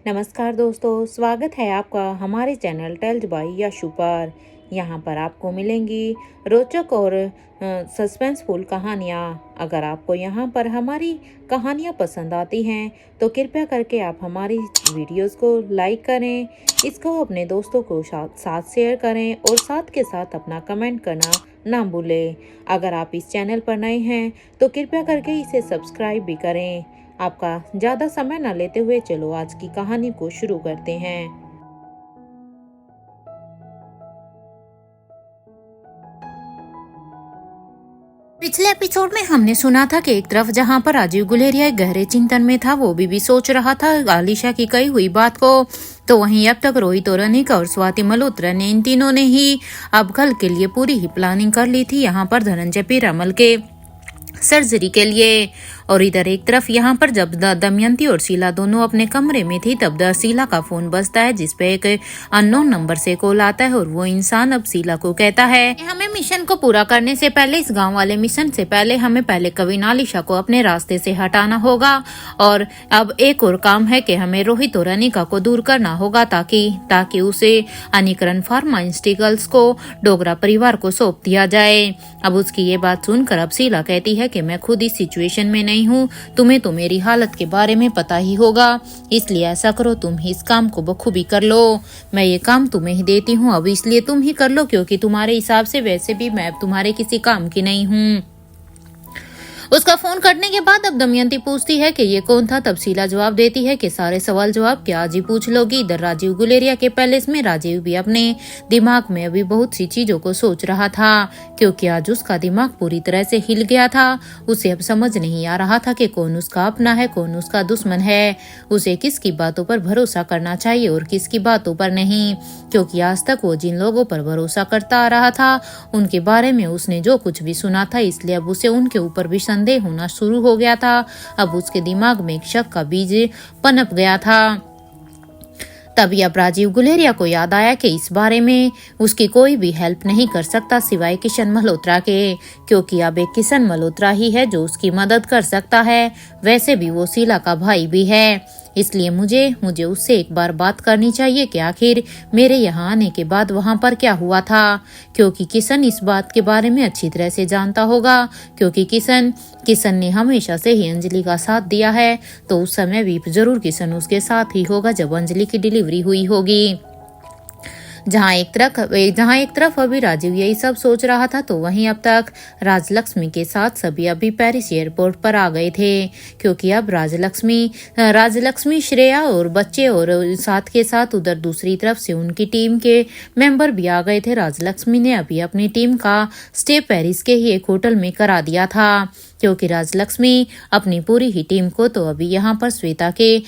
नमस्कार दोस्तों, स्वागत है आपका हमारे चैनल टेल्स बाय यशु पर। यहाँ पर आपको मिलेंगी रोचक और सस्पेंसफुल कहानियाँ। अगर आपको यहाँ पर हमारी कहानियाँ पसंद आती हैं तो कृपया करके आप हमारी वीडियोस को लाइक करें, इसको अपने दोस्तों को साथ शेयर करें और साथ के साथ अपना कमेंट करना ना भूलें। अगर आप इस चैनल पर नए हैं तो कृपया करके इसे सब्सक्राइब भी करें। आपका ज़्यादा समय न लेते हुए चलो आज की कहानी को शुरू करते हैं। पिछले एपिसोड में हमने सुना था कि एक तरफ जहां पर राजीव गुलेरिया गहरे चिंतन में था, वो भी सोच रहा था आलिशा की कही हुई बात को, तो वहीं अब तक रोहित और अनिका और स्वाति मल्होत्रा ने इन तीनों ने ही अब कल के लिए पूरी ही प्लानिंग कर ली थी यहाँ पर धनंजय पीरामल के सर्जरी के लिए। और इधर एक तरफ यहाँ पर जब दमयंती और शीला दोनों अपने कमरे में थी तब शीला का फोन बजता है जिसपे एक अननोन नंबर से कॉल आता है और वो इंसान अब शीला को कहता है हमें मिशन को पूरा करने से पहले, इस गांव वाले मिशन से पहले हमें पहले कविन आलिशा को अपने रास्ते से हटाना होगा और अब एक और काम है कि हमें रोहित और अनिका को दूर करना होगा ताकि उसे अनिकरण फार्मास्यूटिकल्स को डोगरा परिवार को सौंप दिया जाए। अब उसकी ये बात सुनकर अब शीला कहती है कि मैं खुद इस सिचुएशन में नहीं हूँ, तुम्हें तो मेरी हालत के बारे में पता ही होगा, इसलिए ऐसा करो तुम ही इस काम को बखूबी कर लो। मैं ये काम तुम्हें ही देती हूँ, अब इसलिए तुम ही कर लो क्योंकि तुम्हारे हिसाब से वैसे भी मैं तुम्हारे किसी काम की नहीं हूँ। उसका फोन कटने के बाद अब दमयंती पूछती है कि ये कौन था। तब शीला जवाब देती है कि सारे सवाल जवाब क्या आज ही पूछ लोगी। इधर राजीव गुलेरिया के पैलेस में राजीव भी अपने दिमाग में अभी बहुत सी चीजों को सोच रहा था क्योंकि आज उसका दिमाग पूरी तरह से हिल गया था। उसे अब समझ नहीं आ रहा था कि कौन उसका अपना है, कौन उसका दुश्मन है, उसे किसकी बातों पर भरोसा करना चाहिए और किसकी बातों पर नहीं, क्योंकि आज तक वो जिन लोगों पर भरोसा करता आ रहा था उनके बारे में उसने जो कुछ भी सुना था, इसलिए अब उसे उनके ऊपर भी संदेह होना शुरू हो गया था। अब उसके दिमाग में एक शक का बीज पनप गया था। तभी अब राजीव गुलेरिया को याद आया कि इस बारे में उसकी कोई भी हेल्प नहीं कर सकता सिवाय किशन मल्होत्रा के, क्योंकि अब एक किशन मल्होत्रा ही है जो उसकी मदद कर सकता है। वैसे भी वो शीला का भाई भी है, इसलिए मुझे उससे एक बार बात करनी चाहिए कि आखिर मेरे यहाँ आने के बाद वहाँ पर क्या हुआ था, क्योंकि किशन इस बात के बारे में अच्छी तरह से जानता होगा, क्योंकि किशन ने हमेशा से ही अंजलि का साथ दिया है, तो उस समय भी जरूर किशन उसके साथ ही होगा जब अंजलि की डिलीवरी हुई होगी। जहाँ एक तरफ अभी राजीव यही सब सोच रहा था तो वहीं अब तक राजलक्ष्मी के साथ सभी अभी पेरिस एयरपोर्ट पर आ गए थे, क्योंकि अब राजलक्ष्मी श्रेया और बच्चे और साथ के साथ उधर दूसरी तरफ से उनकी टीम के मेंबर भी आ गए थे। राजलक्ष्मी ने अभी अपनी टीम का स्टे पेरिस के ही एक होटल में करा दिया था, क्योंकि राजलक्ष्मी अपनी पूरी ही टीम को तो अभी यहाँ पर श्वेता के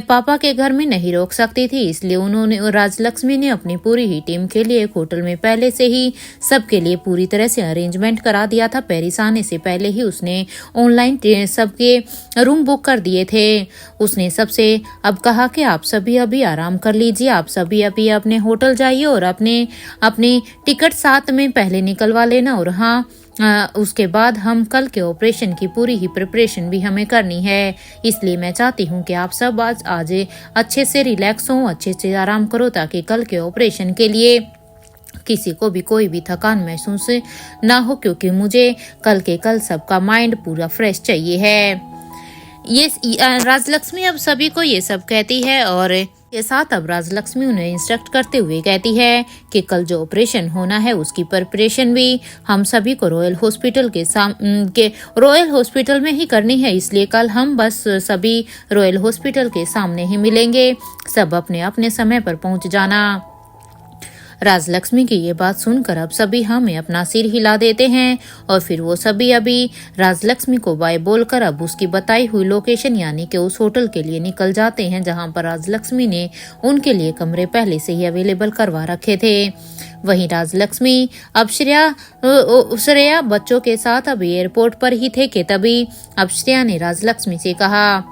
पापा के घर में नहीं रोक सकती थी, इसलिए राजलक्ष्मी ने अपनी पूरी ही टीम के लिए एक होटल में पहले से ही सबके लिए पूरी तरह से अरेंजमेंट करा दिया था। पेरिस आने से पहले ही उसने ऑनलाइन सबके रूम बुक कर दिए थे। उसने सबसे अब कहा कि आप सभी अभी आराम कर लीजिए, आप सभी अभी अपने होटल जाइए और अपने टिकट साथ में पहले निकलवा लेना, और हाँ उसके बाद हम कल के ऑपरेशन की पूरी ही प्रिपरेशन भी हमें करनी है, इसलिए मैं चाहती हूँ कि आप सब आज अच्छे से रिलैक्स हों, अच्छे से आराम करो ताकि कल के ऑपरेशन के लिए किसी को भी कोई भी थकान महसूस ना हो, क्योंकि मुझे कल सबका माइंड पूरा फ्रेश चाहिए है। ये राजलक्ष्मी अब सभी को ये सब कहती है और के साथ अब राजलक्ष्मी उन्हें इंस्ट्रक्ट करते हुए कहती है कि कल जो ऑपरेशन होना है उसकी प्रिपरेशन भी हम सभी को रॉयल हॉस्पिटल में ही करनी है, इसलिए कल हम बस सभी रॉयल हॉस्पिटल के सामने ही मिलेंगे, सब अपने अपने समय पर पहुंच जाना। राजलक्ष्मी की ये बात सुनकर अब सभी हमें अपना सिर हिला देते हैं और फिर वो सभी अभी राजलक्ष्मी को बाय बोलकर अब उसकी बताई हुई लोकेशन यानी कि उस होटल के लिए निकल जाते हैं जहां पर राजलक्ष्मी ने उनके लिए कमरे पहले से ही अवेलेबल करवा रखे थे। वहीं राजलक्ष्मी अब श्रेया बच्चों के साथ अब एयरपोर्ट पर ही थे कि तभी अब श्रेया ने राजलक्ष्मी से कहा,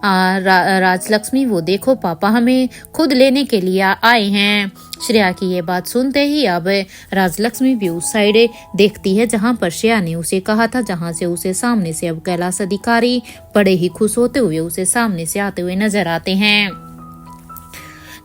राजलक्ष्मी वो देखो पापा हमें खुद लेने के लिए आए हैं। श्रेया की ये बात सुनते ही अब राजलक्ष्मी भी उस साइड देखती है जहां पर श्रेया ने उसे कहा था, जहां से उसे सामने से अब कैलाश अधिकारी बड़े ही खुश होते हुए उसे सामने से आते हुए नजर आते हैं।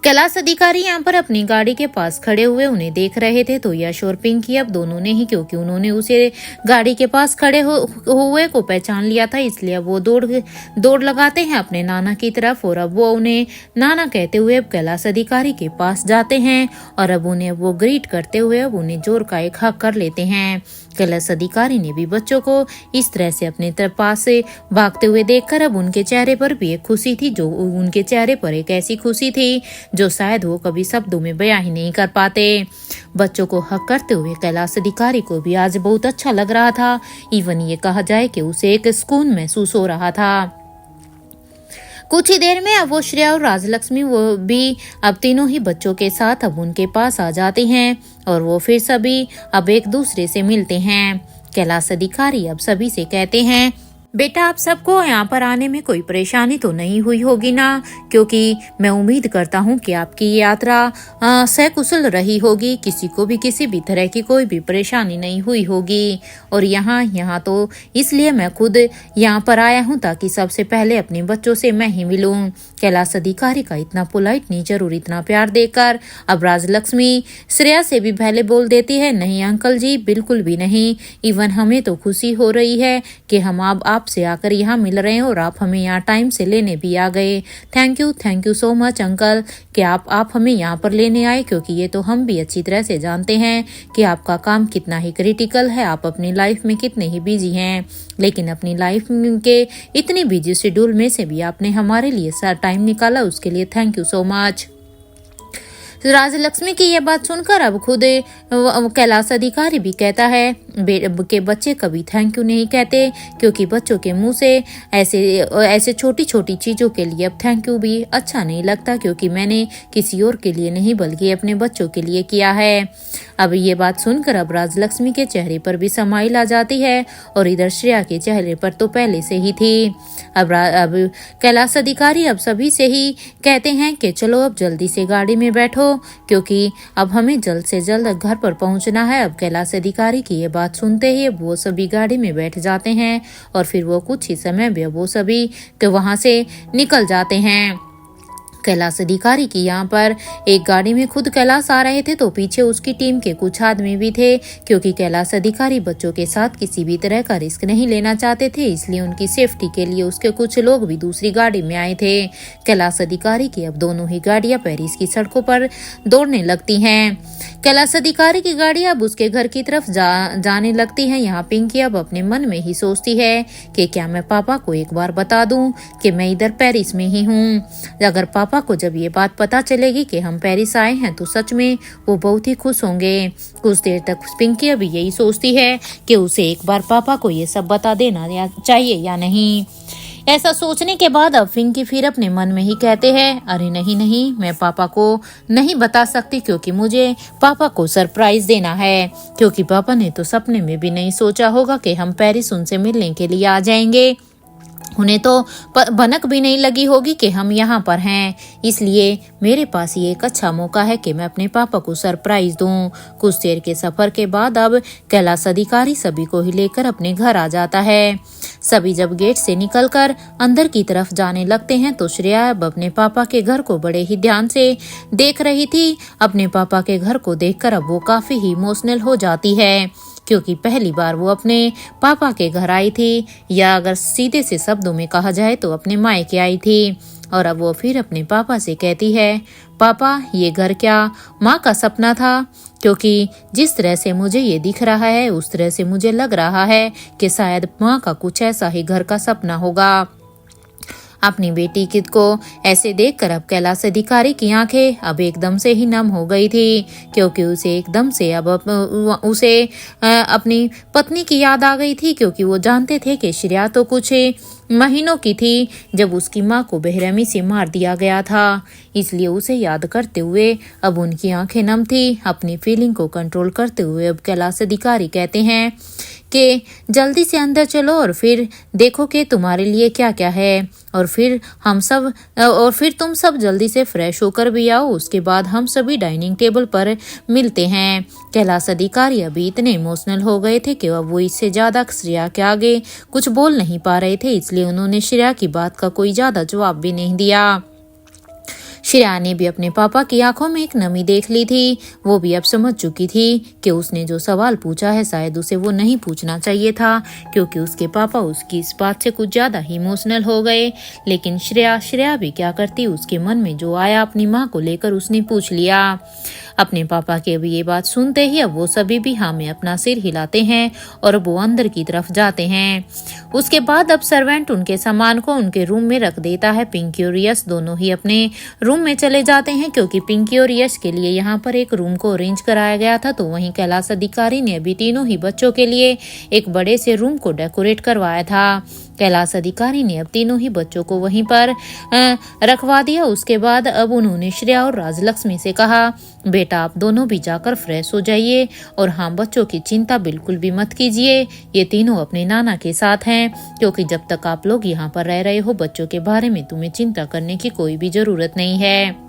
कैलाश अधिकारी यहाँ पर अपनी गाड़ी के पास खड़े हुए उन्हें देख रहे थे। तो यश और पिंकी अब दोनों ने ही, क्योंकि उन्होंने उसे गाड़ी के पास खड़े हुए को पहचान लिया था, इसलिए अब वो दौड़ लगाते हैं अपने नाना की तरफ। और अब वो उन्हें नाना कहते हुए अब कैलाश अधिकारी के पास जाते हैं और अब उन्हें वो ग्रीट करते हुए अब उन्हें जोर का एक हक कर लेते हैं। कैलाश अधिकारी ने भी बच्चों को इस तरह से अपने पास से भागते हुए देखकर अब उनके चेहरे पर भी एक खुशी थी, जो उनके चेहरे पर एक ऐसी खुशी थी जो शायद वो कभी शब्दों में बयां ही नहीं कर पाते। बच्चों को हक करते हुए कैलाश अधिकारी को भी आज बहुत अच्छा लग रहा था। इवन ये कहा जाए कि उसे एक सुकून महसूस हो रहा था। कुछ ही देर में अब वो श्रेया और राजलक्ष्मी वो भी अब तीनों ही बच्चों के साथ अब उनके पास आ जाते हैं और वो फिर सभी अब एक दूसरे से मिलते हैं। कैलाश अधिकारी अब सभी से कहते हैं, बेटा आप सबको यहाँ पर आने में कोई परेशानी तो नहीं हुई होगी ना, क्योंकि मैं उम्मीद करता हूँ कि आपकी ये यात्रा सकुशल रही होगी, किसी को भी किसी भी तरह की कोई भी परेशानी नहीं हुई होगी। और यहाँ तो इसलिए मैं खुद यहाँ पर आया हूँ ताकि सबसे पहले अपने बच्चों से मैं ही मिलूँ। कैलाश अधिकारी का इतना पोलाइट नेचर और इतना प्यार देखकर अब राजलक्ष्मी श्रेया से भी पहले बोल देती है, नहीं अंकल जी बिल्कुल भी नहीं, इवन हमें तो खुशी हो रही है कि हम अब आपसे आकर यहाँ मिल रहे हैं और आप हमें यहाँ टाइम से लेने भी आ गए। Thank you so much uncle कि आप हमें यहाँ पर लेने आए, क्योंकि ये तो हम भी अच्छी तरह से जानते हैं कि आपका काम कितना ही क्रिटिकल है, आप अपनी लाइफ में कितने ही बिजी हैं, लेकिन अपनी लाइफ के इतनी बिजी शेड्यूल में से भी आपने हमारे लिए टाइम निकाला, उसके लिए thank you so much. Rajlakshmi की यह बात सुनकर अब खुद कैलाश अधिकारी भी कहता है कि बच्चे कभी थैंक यू नहीं कहते, क्योंकि बच्चों के मुंह से ऐसे छोटी छोटी चीजों के लिए अब थैंक यू भी अच्छा नहीं लगता, क्योंकि मैंने किसी और के लिए नहीं बल्कि अपने बच्चों के लिए किया है। अब ये बात सुनकर अब राजलक्ष्मी के चेहरे पर भी समाइल आ जाती है और इधर श्रेया के चेहरे पर तो पहले से ही थी। अब कैलाश अधिकारी अब सभी से ही कहते हैं कि चलो अब जल्दी से गाड़ी में बैठो, क्योंकि अब हमें जल्द से जल्द घर पर पहुंचना है। अब कैलाश अधिकारी की ये बात सुनते ही वो सभी गाड़ी में बैठ जाते हैं और फिर वो कुछ ही समय में वो सभी वहां से निकल जाते हैं। कैलाश अधिकारी की यहाँ पर एक गाड़ी में खुद कैलाश आ रहे थे तो पीछे उसकी टीम के कुछ आदमी भी थे, क्योंकि कैलाश अधिकारी बच्चों के साथ किसी भी तरह का रिस्क नहीं लेना चाहते थे, इसलिए उनकी सेफ्टी के लिए उसके कुछ लोग भी दूसरी गाड़ी में आए थे। कैलाश अधिकारी की अब दोनों ही गाड़ियां पेरिस की सड़कों पर दौड़ने लगती हैं। कैलाश अधिकारी की गाड़ी अब उसके घर की तरफ जाने लगती है। यहाँ पिंकी अब अपने मन में ही सोचती है कि क्या मैं पापा को एक बार बता दूं कि मैं इधर पेरिस में ही हूँ। अगर पापा को जब ये बात पता चलेगी कि हम पेरिस आए हैं तो सच में वो बहुत ही खुश होंगे। कुछ देर तक पिंकी अभी यही सोचती है कि उसे एक बार पापा को ये सब बता देना चाहिए या नहीं। ऐसा सोचने के बाद अब पिंकी फिर अपने मन में ही कहते हैं, अरे नहीं मैं पापा को नहीं बता सकती, क्योंकि मुझे पापा को सरप्राइज देना है, क्योंकि पापा ने तो सपने में भी नहीं सोचा होगा कि हम पेरिस उनसे मिलने के लिए आ जाएंगे। उन्हें तो भनक भी नहीं लगी होगी कि हम यहाँ पर हैं, इसलिए मेरे पास ये एक अच्छा मौका है कि मैं अपने पापा को सरप्राइज दूं। कुछ देर के सफर के बाद अब कैलाश अधिकारी सभी को ही लेकर अपने घर आ जाता है। सभी जब गेट से निकलकर अंदर की तरफ जाने लगते हैं तो श्रेया अब अपने पापा के घर को बड़े ही ध्यान से देख रही थी। अपने पापा के घर को देखकर अब वो काफी ही इमोशनल हो जाती है, क्योंकि पहली बार वो अपने पापा के घर आई थी, या अगर सीधे से शब्दों में कहा जाए तो अपने मायके आई थी। और अब वो फिर अपने पापा से कहती है, पापा ये घर क्या माँ का सपना था? क्योंकि जिस तरह से मुझे ये दिख रहा है उस तरह से मुझे लग रहा है कि शायद माँ का कुछ ऐसा ही घर का सपना होगा। अपनी बेटी किद को ऐसे देखकर अब कैलाश अधिकारी की आंखें अब एकदम से ही नम हो गई थी, क्योंकि उसे एकदम से अब उसे अपनी पत्नी की याद आ गई थी, क्योंकि वो जानते थे कि श्रेया तो कुछ महीनों की थी जब उसकी माँ को बेरहमी से मार दिया गया था, इसलिए उसे याद करते हुए अब उनकी आंखें नम थी। अपनी फीलिंग को कंट्रोल करते हुए अब कैलाश अधिकारी कहते हैं कि जल्दी से अंदर चलो और फिर देखो कि तुम्हारे लिए क्या क्या है, और फिर तुम सब जल्दी से फ्रेश होकर भी आओ, उसके बाद हम सभी डाइनिंग टेबल पर मिलते हैं। कैलाश अधिकारी अभी इतने इमोशनल हो गए थे कि अब वो इससे ज्यादा श्रेया के आगे कुछ बोल नहीं पा रहे थे, इसलिए उन्होंने श्रेया की बात का कोई ज्यादा जवाब भी नहीं दिया। श्रेया ने भी अपने पापा की आंखों में एक नमी देख ली थी। वो भी अब समझ चुकी थी कि उसने जो सवाल पूछा है शायद उसे वो नहीं पूछना चाहिए था, क्योंकि उसके पापा उसकी इस बात से कुछ ज्यादा ही इमोशनल हो गए। लेकिन श्रेया भी क्या करती, उसके मन में जो आया अपनी माँ को लेकर उसने पूछ लिया। अपने पापा के अब ये बात सुनते ही अब वो सभी भी हाँ में अपना सिर हिलाते हैं और वो अंदर की तरफ जाते हैं। उसके बाद अब सर्वेंट उनके सामान को उनके रूम में रख देता है। पिंकी और यश दोनों ही अपने रूम में चले जाते हैं, क्योंकि पिंकी और यश के लिए यहाँ पर एक रूम को अरेंज कराया गया था। तो वहीं कैलाश अधिकारी ने अभी तीनों ही बच्चों के लिए एक बड़े से रूम को डेकोरेट करवाया था। कैलाश अधिकारी ने अब तीनों ही बच्चों को वहीं पर रखवा दिया। उसके बाद अब उन्होंने श्रेया और राजलक्ष्मी से कहा, बेटा आप दोनों भी जाकर फ्रेश हो जाइए और हाँ बच्चों की चिंता बिल्कुल भी मत कीजिए, ये तीनों अपने नाना के साथ हैं, क्योंकि जब तक आप लोग यहाँ पर रह रहे हो बच्चों के बारे में तुम्हें चिंता करने की कोई भी जरूरत नहीं है।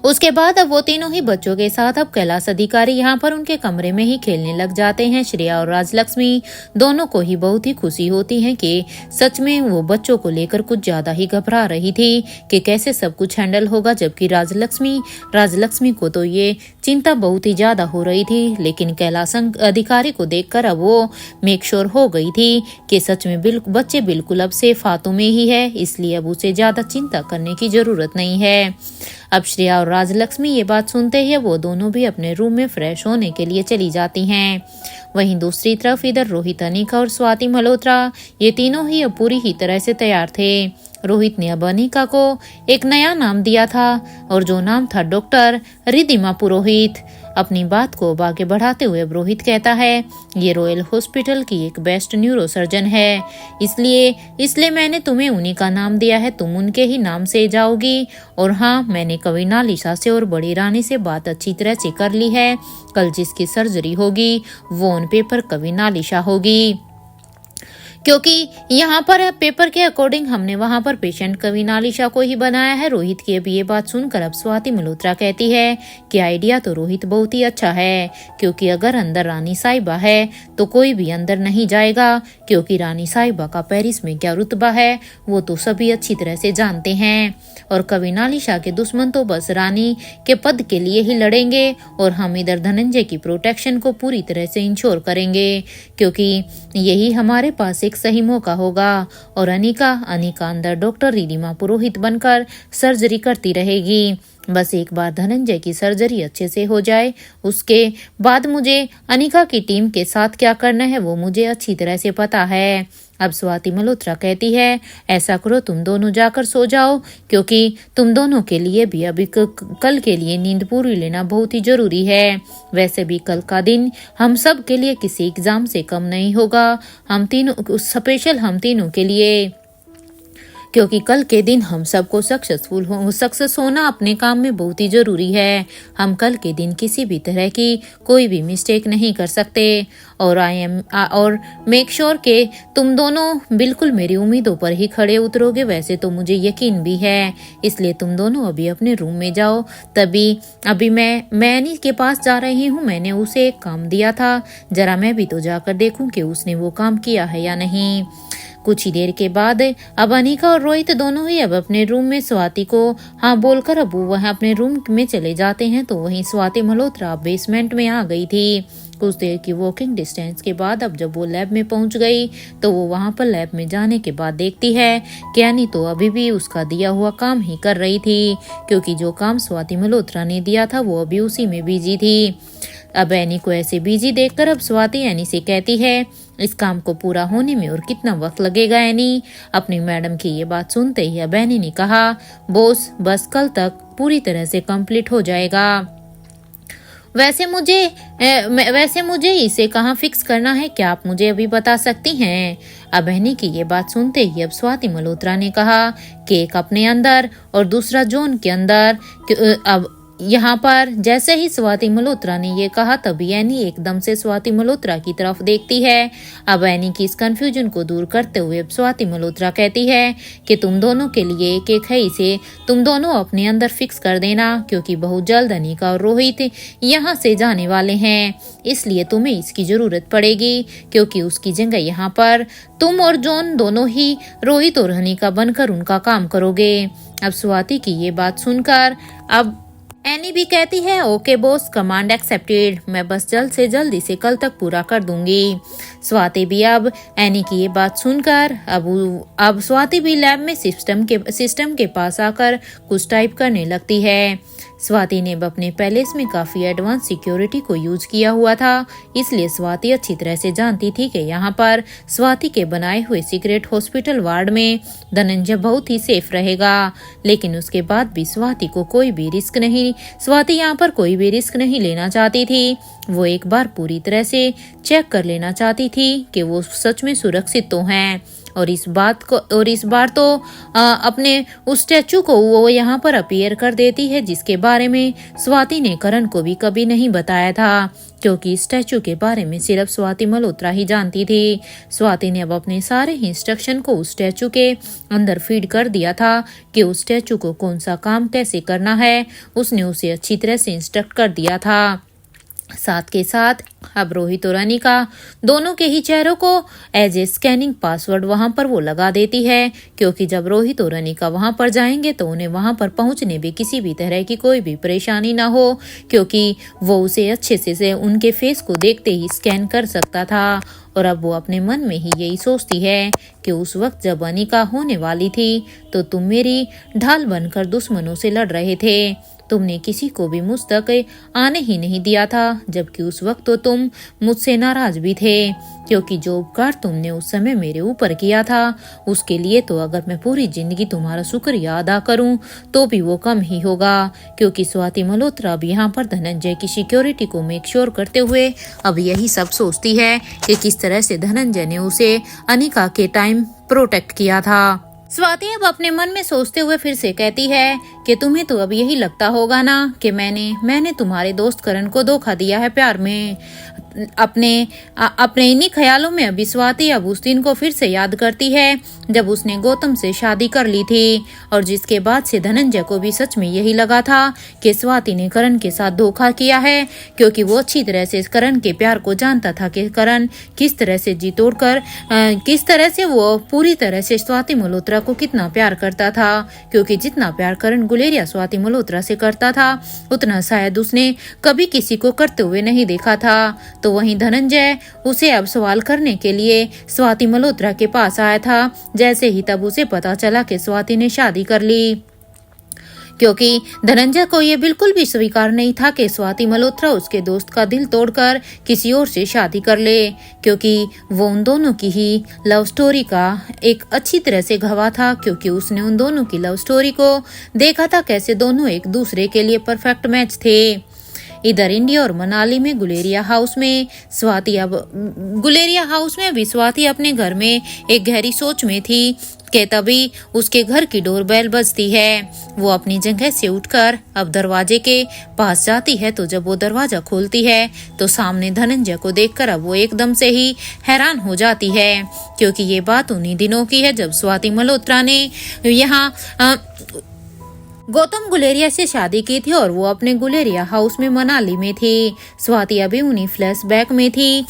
उसके बाद अब वो तीनों ही बच्चों के साथ अब कैलाश अधिकारी यहाँ पर उनके कमरे में ही खेलने लग जाते हैं। श्रेया और राजलक्ष्मी दोनों को ही बहुत ही खुशी होती है कि सच में वो बच्चों को लेकर कुछ ज्यादा ही घबरा रही थी कि कैसे सब कुछ हैंडल होगा, जबकि राजलक्ष्मी को तो ये चिंता बहुत ही ज्यादा हो रही थी। लेकिन कैलाश अधिकारी को देखकर अब वो मेक श्योर हो गई थी कि सच में बच्चे बिल्कुल अब सेफ हाथों में ही है, इसलिए अब उसे ज्यादा चिंता करने की जरूरत नहीं है। अब श्रेया और राजलक्ष्मी ये बात सुनते ही वो दोनों भी अपने रूम में फ्रेश होने के लिए चली जाती हैं। वहीं दूसरी तरफ इधर रोहित, अनिका और स्वाति मल्होत्रा ये तीनों ही अब पूरी ही तरह से तैयार थे। रोहित ने अब अनिका को एक नया नाम दिया था और जो नाम था डॉक्टर रिद्धिमा पुरोहित। अपनी बात को आगे बढ़ाते हुए अब रोहित कहता है, ये रॉयल हॉस्पिटल की एक बेस्ट न्यूरोसर्जन है, इसलिए मैंने तुम्हें उन्हीं का नाम दिया है, तुम उनके ही नाम से जाओगी। और हाँ, मैंने कविनालिशा से और बड़ी रानी से बात अच्छी तरह से कर ली है, कल जिसकी सर्जरी होगी वो ऑन पेपर कविनालिशा होगी, क्योंकि यहाँ पर पेपर के अकॉर्डिंग हमने वहाँ पर पेशेंट कविनालिशा को ही बनाया है। रोहित की अब ये बात सुनकर अब स्वाति मल्होत्रा कहती है कि आइडिया तो रोहित बहुत ही अच्छा है, क्योंकि अगर अंदर रानी साहिबा है तो कोई भी अंदर नहीं जाएगा, क्योंकि रानी साहिबा का पेरिस में क्या रुतबा है वो तो सभी अच्छी तरह से जानते हैं। और कविनालिशा के दुश्मन तो बस रानी के पद के लिए ही लड़ेंगे और हम इधर धनंजय की प्रोटेक्शन को पूरी तरह से इंश्योर करेंगे, क्योंकि यही हमारे पास एक सही मौका होगा। और अनिका अंदर डॉक्टर रिद्धिमा पुरोहित बनकर सर्जरी करती रहेगी। बस एक बार धनंजय की सर्जरी अच्छे से हो जाए, उसके बाद मुझे अनिका की टीम के साथ क्या करना है वो मुझे अच्छी तरह से पता है। अब स्वाति मल्होत्रा कहती है, ऐसा करो तुम दोनों जाकर सो जाओ, क्योंकि तुम दोनों के लिए भी अभी कल के लिए नींद पूरी लेना बहुत ही जरूरी है। वैसे भी कल का दिन हम सब के लिए किसी एग्जाम से कम नहीं होगा, हम तीनों के लिए, क्योंकि कल के दिन हम सबको सक्सेस होना अपने काम में बहुत ही जरूरी है। हम कल के दिन किसी भी तरह की कोई भी मिस्टेक नहीं कर सकते। और मेक श्योर के तुम दोनों बिल्कुल मेरी उम्मीदों पर ही खड़े उतरोगे, वैसे तो मुझे यकीन भी है। इसलिए तुम दोनों अभी अपने रूम में जाओ। अभी मैं एनी के पास जा रही हूँ, मैंने उसे एक काम दिया था, जरा मैं भी तो जाकर देखूं कि उसने वो काम किया है या नहीं। कुछ ही देर के बाद अब अनिका और रोहित दोनों ही अब अपने रूम में स्वाति को हाँ बोलकर अब वो वहाँ अपने रूम में चले जाते हैं। तो वहीं स्वाति मल्होत्रा बेसमेंट में आ गई थी। कुछ देर की वॉकिंग डिस्टेंस के बाद अब जब वो लैब में पहुंच गई तो वो वहां पर लैब में जाने के बाद देखती है कि एनी तो अभी भी उसका दिया हुआ काम ही कर रही थी, क्योंकि जो काम स्वाति मल्होत्रा ने दिया था वो अभी उसी में बिजी थी। अब एनी को ऐसे बिजी देखकर अब स्वाति एनी से कहती है, इस काम को पूरा होने में और कितना वक्त लगेगा एनी? अपनी मैडम की ये बात सुनते ही अब एनी ने कहा, बॉस बस कल तक पूरी तरह से कंप्लीट हो जाएगा। वैसे मुझे इसे कहाँ फिक्स करना है, क्या आप मुझे अभी बता सकती हैं? अब एनी की ये बात सुनते ही अब स्वाति मल्होत्रा ने कहा कि एक अपने अंदर और दूसरा जोन के अंदर। अब यहाँ पर जैसे ही स्वाति मल्होत्रा ने ये कहा तभी एनी एकदम से स्वाति मल्होत्रा की तरफ देखती है। अब एनी की इस कंफ्यूजन को दूर करते हुए अब स्वाति मल्होत्रा कहती है कि तुम दोनों के लिए एक एक है, इसे तुम दोनों अपने अंदर फिक्स कर देना, क्योंकि बहुत जल्द अनिका और रोहित यहाँ से जाने वाले हैं, इसलिए तुम्हें इसकी जरूरत पड़ेगी, क्योंकि उसकी जगह यहाँ पर तुम और जॉन दोनों ही रोहित और अनिका बनकर उनका काम करोगे। अब स्वाति की ये बात सुनकर अब एनी भी कहती है ओके बॉस, कमांड एक्सेप्टेड, मैं बस जल्द से जल्द इसे कल तक पूरा कर दूंगी। स्वाति भी अब एनी की ये बात सुनकर अब स्वाति भी लैब में सिस्टम के पास आकर कुछ टाइप करने लगती है। स्वाति ने अपने पैलेस में काफी एडवांस सिक्योरिटी को यूज किया हुआ था, इसलिए स्वाति अच्छी तरह से जानती थी कि यहाँ पर स्वाति के बनाए हुए सीक्रेट हॉस्पिटल वार्ड में धनंजय बहुत ही सेफ रहेगा। लेकिन उसके बाद भी स्वाति यहाँ पर कोई भी रिस्क नहीं लेना चाहती थी। वो एक बार पूरी तरह से चेक कर लेना चाहती थी कि वो सच में सुरक्षित तो हैं। और इस बार तो अपने उस स्टैचू को वो यहाँ पर अपीयर कर देती है, जिसके बारे में स्वाति ने करण को भी कभी नहीं बताया था, क्योंकि स्टैचू के बारे में सिर्फ स्वाति मल्होत्रा ही जानती थी। स्वाति ने अब अपने सारे इंस्ट्रक्शन को उस स्टैचू के अंदर फीड कर दिया था कि उस स्टैचू को कौन सा काम कैसे करना है, उसने उसे अच्छी तरह से इंस्ट्रक्ट कर दिया था। साथ के साथ अब रोहित और अनिका दोनों के ही चेहरों को एज ए स्कैनिंग पासवर्ड वहां पर वो लगा देती है, क्योंकि जब रोहित और अनिका वहां पर जाएंगे तो उन्हें वहां पर पहुंचने में किसी भी तरह की कोई भी परेशानी ना हो, क्योंकि वो उसे अच्छे से उनके फेस को देखते ही स्कैन कर सकता था। और अब वो अपने मन में ही यही सोचती है कि उस वक्त जब अनिका होने वाली थी तो तुम मेरी ढाल बनकर दुश्मनों से लड़ रहे थे, तुमने किसी को भी मुझ तक आने ही नहीं दिया था, जबकि उस वक्त तो तुम मुझसे नाराज भी थे, क्योंकि जो उपकार तुमने उस समय मेरे ऊपर किया था उसके लिए तो अगर मैं पूरी जिंदगी तुम्हारा शुक्रिया अदा करूं तो भी वो कम ही होगा। क्योंकि स्वाति मल्होत्रा अब यहाँ पर धनंजय की सिक्योरिटी को मेक श्योर करते हुए अब यही सब सोचती है कि किस तरह से धनंजय ने उसे अनिका के टाइम प्रोटेक्ट किया था। स्वाति अब अपने मन में सोचते हुए फिर से कहती है कि तुम्हें तो अब यही लगता होगा ना कि मैंने तुम्हारे दोस्त करण को धोखा दिया है प्यार में। अपने इन्हीं ख्यालों में अभी स्वाति अब उस दिन को फिर से याद करती है जब उसने गौतम से शादी कर ली थी, और जिसके बाद से धनंजय को भी सच में यही लगा था कि स्वाति ने करण के साथ धोखा किया है, क्योंकि वो अच्छी तरह से करण के प्यार को जानता था कि करण किस तरह से जी तोड़कर किस तरह से वो पूरी तरह से स्वाति मल्होत्रा को कितना प्यार करता था, क्योंकि जितना प्यार करण गुलेरिया स्वाति मल्होत्रा से करता था उतना शायद उसने कभी किसी को करते हुए नहीं देखा था। तो वहीं धनंजय उसे अब सवाल करने के लिए स्वाति मल्होत्रा के पास आया था, जैसे ही तब उसे पता चला कि स्वाति ने शादी कर ली, क्योंकि धनंजय को यह बिल्कुल भी स्वीकार नहीं था कि स्वाति मल्होत्रा उसके दोस्त का दिल तोड़कर किसी और से शादी कर ले, क्योंकि वो उन दोनों की ही लव स्टोरी का एक अच्छी तरह से गवाह था, क्योंकि उसने उन दोनों की लव स्टोरी को देखा था कैसे दोनों एक दूसरे के लिए परफेक्ट मैच थे। इधर इंडिया और मनाली में गुलेरिया हाउस में भी स्वाति अपने घर में एक गहरी सोच में थी कि तभी उसके घर की डोरबेल बजती है। वो अपनी जगह से उठकर अब दरवाजे के पास जाती है, तो जब वो दरवाजा खोलती है तो सामने धनंजय को देखकर अब वो एकदम से ही हैरान हो जाती है, क्योंकि ये बात उन्हीं दिनों की है जब स्वाति मल्होत्रा ने यहाँ गौतम गुलेरिया से शादी की थी और वो अपने गुलेरिया हाउस में मनाली में थी। स्वाति अभी उन्हीं फ्लैशबैक में थी।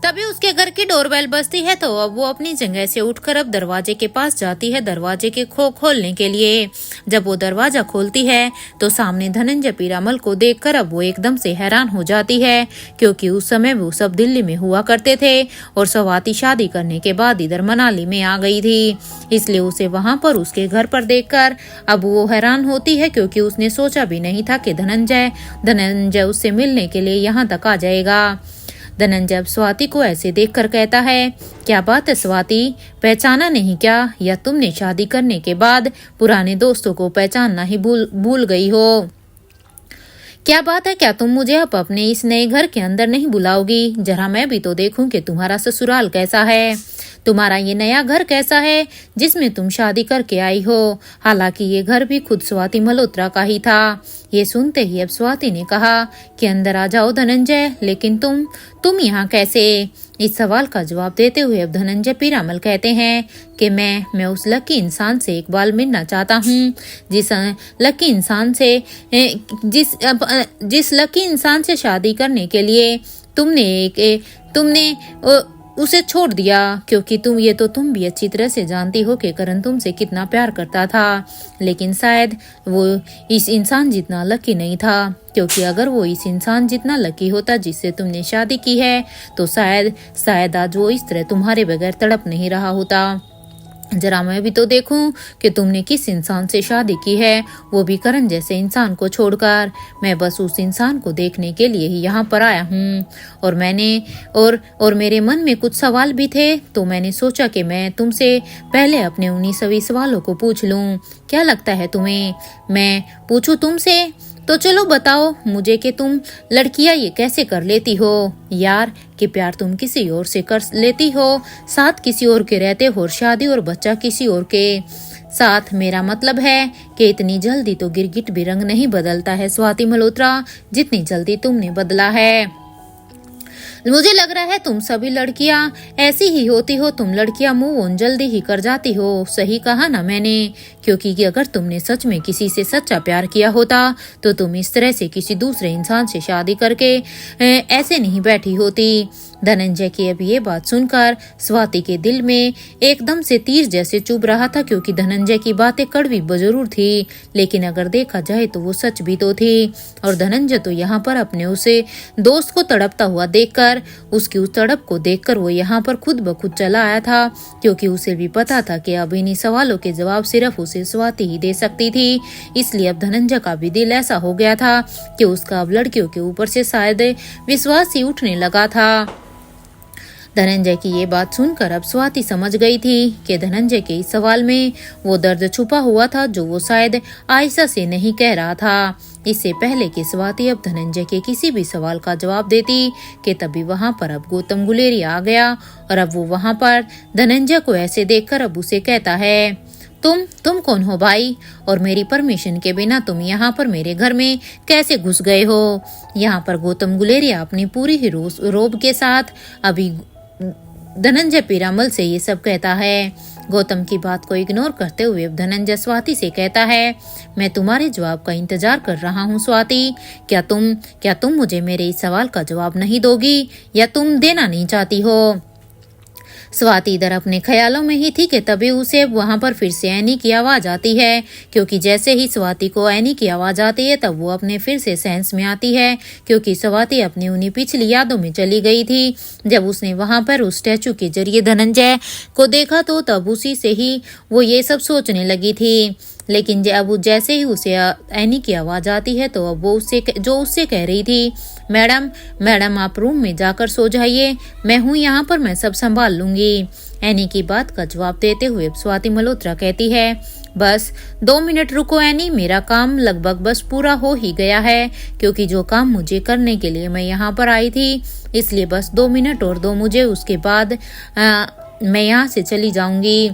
तभी उसके घर की डोरबेल बजती है, तो अब वो अपनी जगह से उठकर अब दरवाजे के पास जाती है दरवाजे के खोलने के लिए। जब वो दरवाजा खोलती है तो सामने धनंजय पीरामल को देखकर अब वो एकदम से हैरान हो जाती है, क्योंकि उस समय वो सब दिल्ली में हुआ करते थे और स्वाति शादी करने के बाद इधर मनाली में आ गई थी, इसलिए उसे वहां पर उसके घर पर देखकर अब वो हैरान होती है, क्योंकि उसने सोचा भी नहीं था कि धनंजय उससे मिलने के लिए यहाँ तक आ जाएगा। धनंजय अब स्वाति को ऐसे देखकर कहता है, क्या बात है स्वाति, पहचाना नहीं क्या, या तुमने शादी करने के बाद पुराने दोस्तों को पहचानना ही भूल गई हो? क्या बात है, क्या तुम मुझे अब अपने इस नए घर के अंदर नहीं बुलाओगी? जरा मैं भी तो देखूं कि तुम्हारा ससुराल कैसा है। तुम्हारा ये नया घर कैसा है जिसमें तुम शादी करके आई हो। हालांकि ये घर भी खुद स्वाति मल्होत्रा का ही था। ये सुनते ही अब स्वाति ने कहा कि अंदर आ जाओ धनंजय, लेकिन तुम यहाँ कैसे। इस सवाल का जवाब देते हुए अब धनंजय पीरामल कहते हैं कि मैं उस लकी इंसान से एक बार मिलना चाहता हूँ जिस लकी इंसान से जिस लकी इंसान से शादी करने के लिए तुमने उसे छोड़ दिया, क्योंकि तुम भी अच्छी तरह से जानती हो कि करण तुमसे कितना प्यार करता था। लेकिन शायद वो इस इंसान जितना लकी नहीं था, क्योंकि अगर वो इस इंसान जितना लकी होता जिससे तुमने शादी की है तो शायद आज वो इस तरह तुम्हारे बगैर तड़प नहीं रहा होता। जरा मैं भी तो देखूं कि तुमने किस इंसान से शादी की है, वो भी करण जैसे इंसान को छोड़कर। मैं बस उस इंसान को देखने के लिए ही यहाँ पर आया हूँ। और मेरे मन में कुछ सवाल भी थे, तो मैंने सोचा कि मैं तुमसे पहले अपने उन्हीं सभी सवालों को पूछ लूँ। क्या लगता है तुम्हें मैं पूछूं तुमसे? तो चलो बताओ मुझे कि तुम लड़कियां ये कैसे कर लेती हो यार, कि प्यार तुम किसी और से कर लेती हो, साथ किसी और के रहते हो और शादी और बच्चा किसी और के साथ। मेरा मतलब है कि इतनी जल्दी तो गिरगिट भी रंग नहीं बदलता है स्वाति मल्होत्रा, जितनी जल्दी तुमने बदला है। मुझे लग रहा है तुम सभी लड़कियां ऐसी ही होती हो, तुम लड़कियां मूव ऑन जल्दी ही कर जाती हो। सही कहा ना मैंने? क्योंकि अगर तुमने सच में किसी से सच्चा प्यार किया होता तो तुम इस तरह से किसी दूसरे इंसान से शादी करके ऐसे नहीं बैठी होती। धनंजय की अब ये बात सुनकर स्वाति के दिल में एकदम से तीर जैसे चुभ रहा था, क्योंकि धनंजय की बातें कड़वी जरूर थी, लेकिन अगर देखा जाए तो वो सच भी तो थी। और धनंजय तो यहाँ पर अपने उसे दोस्त को तड़पता हुआ देखकर, उसकी उस तड़प को देखकर वो यहाँ पर खुद ब खुद चला आया था, क्योंकि उसे भी पता था कि अब इन्हीं सवालों के जवाब सिर्फ उसे स्वाति ही दे सकती थी। इसलिए अब धनंजय का भी दिल ऐसा हो गया था कि उसका अब लड़कियों के ऊपर से शायद विश्वास ही उठने लगा था। धनंजय की ये बात सुनकर अब स्वाति समझ गई थी कि धनंजय के इस सवाल में वो दर्द छुपा हुआ था जो वो शायद आयशा से नहीं कह रहा था। इससे पहले कि स्वाति अब धनंजय के किसी भी सवाल का जवाब देती कि तभी वहां पर अब गौतम गुलेरिया आ गया, और अब वो वहां पर धनंजय को ऐसे देखकर अब उसे कहता है, तुम कौन हो भाई, और मेरी परमिशन के बिना तुम यहाँ पर मेरे घर में कैसे घुस गए हो। यहाँ पर गौतम गुलेरिया अपनी पूरी ही रोब के साथ अभी धनंजय पीरामल से ये सब कहता है। गौतम की बात को इग्नोर करते हुए अब धनंजय स्वाति से कहता है, मैं तुम्हारे जवाब का इंतजार कर रहा हूँ स्वाति। क्या तुम मुझे मेरे इस सवाल का जवाब नहीं दोगी, या तुम देना नहीं चाहती हो? स्वाति इधर अपने ख्यालों में ही थी कि तभी उसे वहां पर फिर से एनी की आवाज आती है, क्योंकि जैसे ही स्वाति को एनी की आवाज आती है तब वो अपने फिर से सेंस में आती है, क्योंकि स्वाति अपनी उन्हीं पिछली यादों में चली गई थी। जब उसने वहां पर उस स्टैचू के जरिए धनंजय को देखा तो तब उसी से ही वो ये सब सोचने लगी थी। लेकिन अब जैसे ही उसे एनी की आवाज आती है तो अब वो उससे कह रही थी, मैडम आप रूम में जाकर सो जाइए, मैं हूँ यहाँ पर, मैं सब संभाल लूंगी। एनी की बात का जवाब देते हुए स्वाति मल्होत्रा कहती है, बस 2 मिनट रुको एनी, मेरा काम लगभग बस पूरा हो ही गया है, क्योंकि जो काम मुझे करने के लिए मैं यहाँ पर आई थी, इसलिए बस 2 मिनट और दो मुझे, उसके बाद मैं यहाँ से चली जाऊंगी।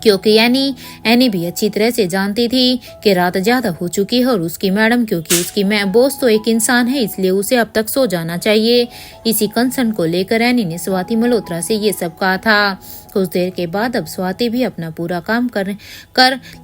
क्योंकि एनी भी अच्छी तरह से जानती थी कि रात ज्यादा हो चुकी है और उसकी मैडम, क्योंकि उसकी बॉस तो एक इंसान है, इसलिए उसे अब तक सो जाना चाहिए। इसी कंसर्न को लेकर एनी ने स्वाति मल्होत्रा से ये सब कहा था। कुछ देर के बाद अब स्वाति भी अपना पूरा काम कर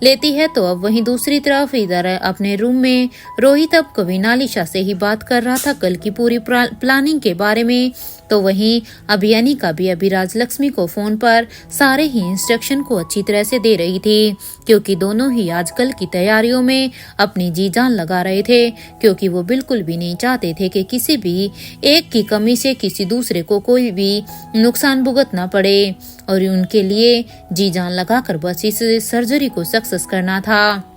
लेती है, तो अब वहीं दूसरी तरफ इधर अपने रूम में रोहित अब कभी नालिशा से ही बात कर रहा था कल की पूरी प्लानिंग के बारे में। तो वहीं अभियानी का भी अभिराज लक्ष्मी को फोन पर सारे ही इंस्ट्रक्शन को अच्छी तरह से दे रही थी, क्योंकि दोनों ही आजकल की तैयारियों में अपनी जी जान लगा रहे थे, क्योंकि वो बिल्कुल भी नहीं चाहते थे कि किसी भी एक की कमी से किसी दूसरे को कोई भी नुकसान भुगतना पड़े, और उनके लिए जी जान लगाकर बस इस सर्जरी को सक्सेस करना था।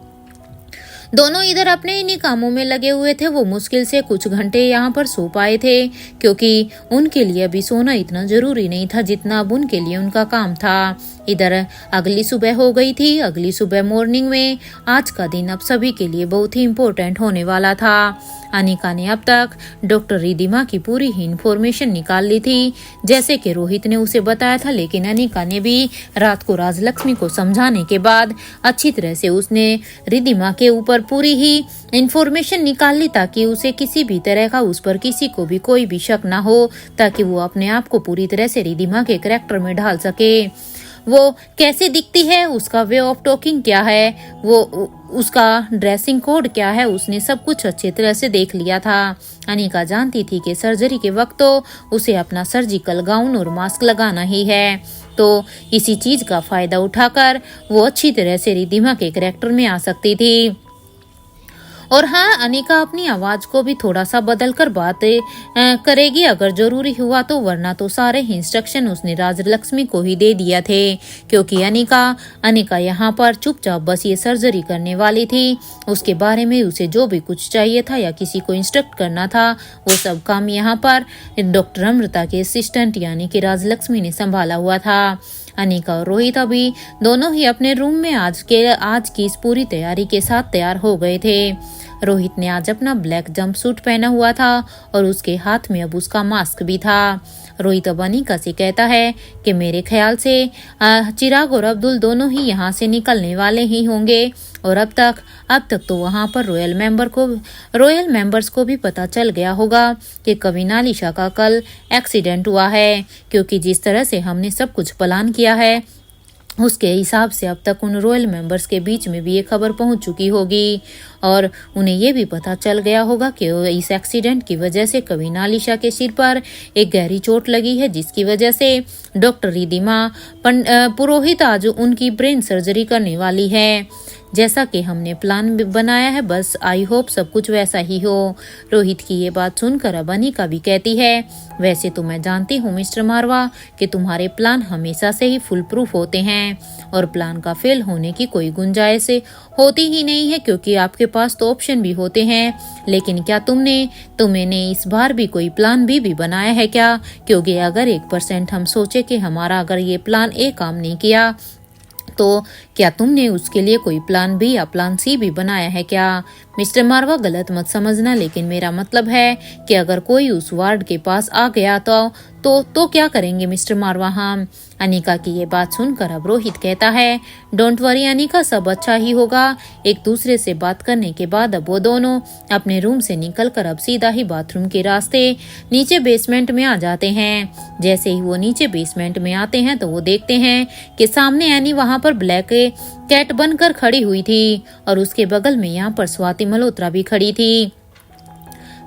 दोनों इधर अपने इन्हीं कामों में लगे हुए थे। वो मुश्किल से कुछ घंटे यहाँ पर सो पाए थे, क्योंकि उनके लिए अभी सोना इतना जरूरी नहीं था जितना अब उनके लिए उनका काम था। इधर अगली सुबह हो गई थी। अगली सुबह मॉर्निंग में आज का दिन अब सभी के लिए बहुत ही इम्पोर्टेंट होने वाला था। अनिका ने अब तक डॉक्टर रिधिमा की पूरी ही इंफॉर्मेशन निकाल ली थी, जैसे कि रोहित ने उसे बताया था। लेकिन अनिका ने भी रात को राजलक्ष्मी को समझाने के बाद अच्छी तरह से उसने रिधिमा के ऊपर पूरी ही इंफॉर्मेशन निकाल ली, ताकि उसे किसी भी तरह का उस पर किसी को भी कोई भी शक ना हो, ताकि वो अपने आप को पूरी तरह से रिधिमा के कैरेक्टर में ढाल सके। वो कैसे दिखती है, उसका वे ऑफ टॉकिंग क्या है, वो उसका ड्रेसिंग कोड क्या है, उसने सब कुछ अच्छी तरह से देख लिया था। अनिका जानती थी कि सर्जरी के वक्त तो उसे अपना सर्जिकल गाउन और मास्क लगाना ही है, तो इसी चीज का फायदा उठाकर वो अच्छी तरह से रिधिमा के कैरेक्टर में आ सकती थी। और हाँ, अनिका अपनी आवाज को भी थोड़ा सा बदल कर बातें करेगी अगर जरूरी हुआ तो, वरना तो सारे इंस्ट्रक्शन उसने राजलक्ष्मी को ही दे दिया थे। क्योंकि अनिका यहाँ पर चुपचाप बस ये सर्जरी करने वाली थी। उसके बारे में उसे जो भी कुछ चाहिए था या किसी को इंस्ट्रक्ट करना था, वो सब काम यहाँ पर डॉक्टर अमृता के असिस्टेंट यानी कि राजलक्ष्मी ने संभाला हुआ था। अनिका और रोहित अभी दोनों ही अपने रूम में आज की इस पूरी तैयारी के साथ तैयार हो गए थे। रोहित ने आज अपना ब्लैक जंपसूट पहना हुआ था और उसके हाथ में अब उसका मास्क भी था। रोहित अब अनिका से कहता है कि मेरे ख्याल से चिराग और अब्दुल दोनों ही यहाँ से निकलने वाले ही होंगे। और अब तक तो वहाँ पर रॉयल मेंबर्स को भी पता चल गया होगा कि कविनालिशा का कल एक्सीडेंट हुआ है, क्योंकि जिस तरह से हमने सब कुछ प्लान किया है उसके हिसाब से अब तक उन रॉयल मेंबर्स के बीच में भी ये खबर पहुंच चुकी होगी और उन्हें ये भी पता चल गया होगा कि इस एक्सीडेंट की वजह से कविनालिशा के सिर पर एक गहरी चोट लगी है, जिसकी वजह से डॉक्टर रिधिमा पुरोहित आज उनकी ब्रेन सर्जरी करने वाली है, जैसा कि हमने प्लान बनाया है। बस आई होप सब कुछ वैसा ही हो। रोहित की ये बात सुनकर अब अनिका भी कहती है, वैसे तो मैं जानती हूँ मिस्टर मारवा कि तुम्हारे प्लान हमेशा से ही फुल प्रूफ होते हैं और प्लान का फेल होने की कोई गुंजाइश होती ही नहीं है, क्योंकि आपके पास तो ऑप्शन भी होते हैं। लेकिन क्या तुमने इस बार भी कोई प्लान भी बनाया है क्या? क्योंकि अगर 1% हम सोचे कि हमारा अगर ये प्लान ए काम नहीं किया तो क्या तुमने उसके लिए कोई प्लान बी या प्लान सी भी बनाया है क्या? मिस्टर मारवा गलत मत समझना, लेकिन मेरा मतलब है कि अगर कोई उस वार्ड के पास आ गया तो क्या करेंगे मिस्टर मारवा हम? अनिका की ये बात सुनकर अब रोहित कहता है, डोंट वरी अनिका, सब अच्छा ही होगा। एक दूसरे से बात करने के बाद अब वो दोनों अपने रूम से निकलकर अब सीधा ही बाथरूम के रास्ते नीचे बेसमेंट में आ जाते हैं। जैसे ही वो नीचे बेसमेंट में आते हैं तो वो देखते हैं कि सामने एनी वहां पर ब्लैक कैट बनकर खड़ी हुई थी और उसके बगल में यहाँ पर स्वाति मल्होत्रा भी खड़ी थी।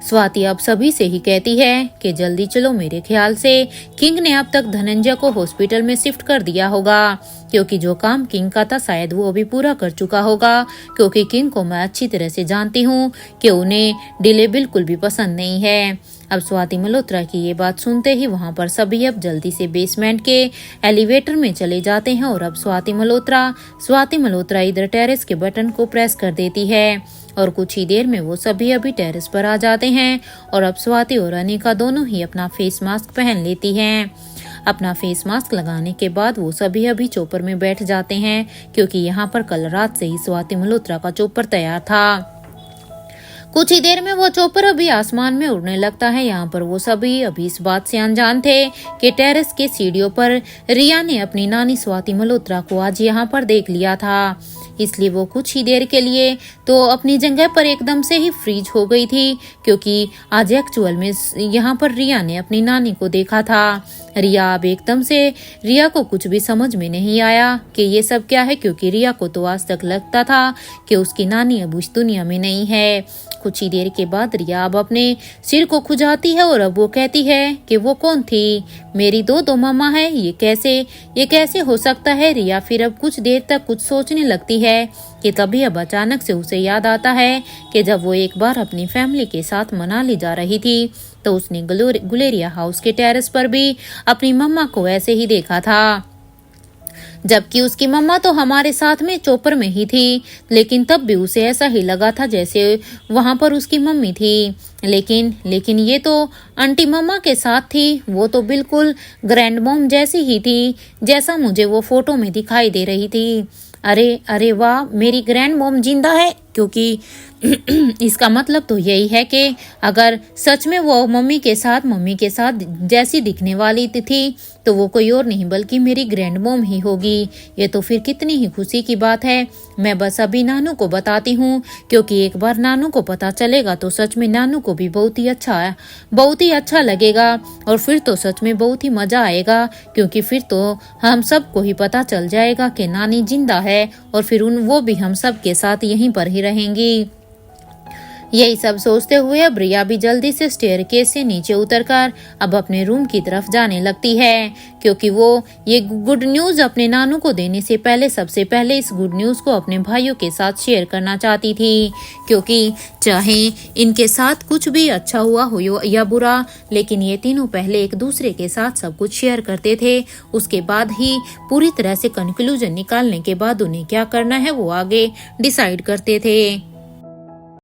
स्वाति अब सभी से ही कहती है कि जल्दी चलो, मेरे ख्याल से किंग ने अब तक धनंजय को हॉस्पिटल में शिफ्ट कर दिया होगा, क्योंकि जो काम किंग का था शायद वो अभी पूरा कर चुका होगा। क्योंकि किंग को मैं अच्छी तरह से जानती हूँ कि उन्हें डिले बिल्कुल भी पसंद नहीं है। अब स्वाति मल्होत्रा की ये बात सुनते ही वहाँ पर सभी अब जल्दी से बेसमेंट के एलिवेटर में चले जाते हैं और अब स्वाति मल्होत्रा इधर टेरेस के बटन को प्रेस कर देती है और कुछ ही देर में वो सभी अभी टेरेस पर आ जाते हैं और अब स्वाति और अनिका दोनों ही अपना फेस मास्क पहन लेती हैं। अपना फेस मास्क लगाने के बाद वो सभी अभी चोपर में बैठ जाते हैं, क्योंकि यहाँ पर कल रात से ही स्वाति मल्होत्रा का चोपर तैयार था। कुछ ही देर में वो चोपर अभी आसमान में उड़ने लगता है। यहाँ पर वो सभी अभी इस बात से अनजान थे कि टेरेस के सीढ़ियों पर रिया ने अपनी नानी स्वाति मल्होत्रा को आज यहाँ पर देख लिया था, इसलिए वो कुछ ही देर के लिए तो अपनी जगह पर एकदम से ही फ्रीज हो गई थी, क्योंकि आज एक्चुअल में यहाँ पर रिया ने अपनी नानी को देखा था। रिया को कुछ भी समझ में नहीं आया कि ये सब क्या है, क्योंकि रिया को तो आज तक लगता था कि उसकी नानी अब उस दुनिया में नहीं है। कुछ ही देर के बाद रिया अब अपने सिर को खुजाती है और अब वो कहती है कि वो कौन थी? मेरी दो मामा है, ये कैसे हो सकता है? रिया फिर अब कुछ देर तक कुछ सोचने लगती है कि तभी अब अचानक से उसे याद आता है कि जब वो एक बार अपनी फैमिली के साथ मनाली जा रही थी तो उसने गुलेरिया हाउस के टेरेस पर भी अपनी मम्मा को ऐसे ही देखा था। जबकि उसकी मम्मा तो हमारे साथ में चौपर में ही थी, लेकिन तब भी उसे ऐसा ही लगा था जैसे वहां पर उसकी मम्मी थी। लेकिन ये तो आंटी मम्मा के साथ थी, वो तो बिल्कुल ग्रैंड मॉम जैसी ही थी जैसा मुझे वो फोटो में दिखाई दे रही थी। अरे वाह, मेरी ग्रैंड मॉम जिंदा है, क्योंकि इसका मतलब तो यही है कि अगर सच में वो मम्मी के साथ जैसी दिखने वाली थी तो वो कोई और नहीं बल्कि मेरी ग्रैंड मॉम ही होगी। ये तो फिर कितनी ही खुशी की बात है। मैं बस अभी नानू को बताती हूँ, क्योंकि एक बार नानू को पता चलेगा तो सच में नानू को भी बहुत ही अच्छा लगेगा, और फिर तो सच में बहुत ही मजा आएगा, क्योंकि फिर तो हम सबको ही पता चल जाएगा कि नानी जिंदा है, और फिर वो भी हम सब के साथ यहीं पर ही रहेंगी। यही सब सोचते हुए अब रिया भी जल्दी से स्टेयरकेस से नीचे उतरकर अब अपने रूम की तरफ जाने लगती है, क्योंकि वो ये गुड न्यूज अपने नानू को देने से पहले सबसे पहले इस गुड न्यूज को अपने भाइयों के साथ शेयर करना चाहती थी। क्योंकि चाहे इनके साथ कुछ भी अच्छा हुआ हो या बुरा, लेकिन ये तीनों पहले एक दूसरे के साथ सब कुछ शेयर करते थे। उसके बाद ही पूरी तरह से कंक्लूजन निकालने के बाद उन्हें क्या करना है वो आगे डिसाइड करते थे।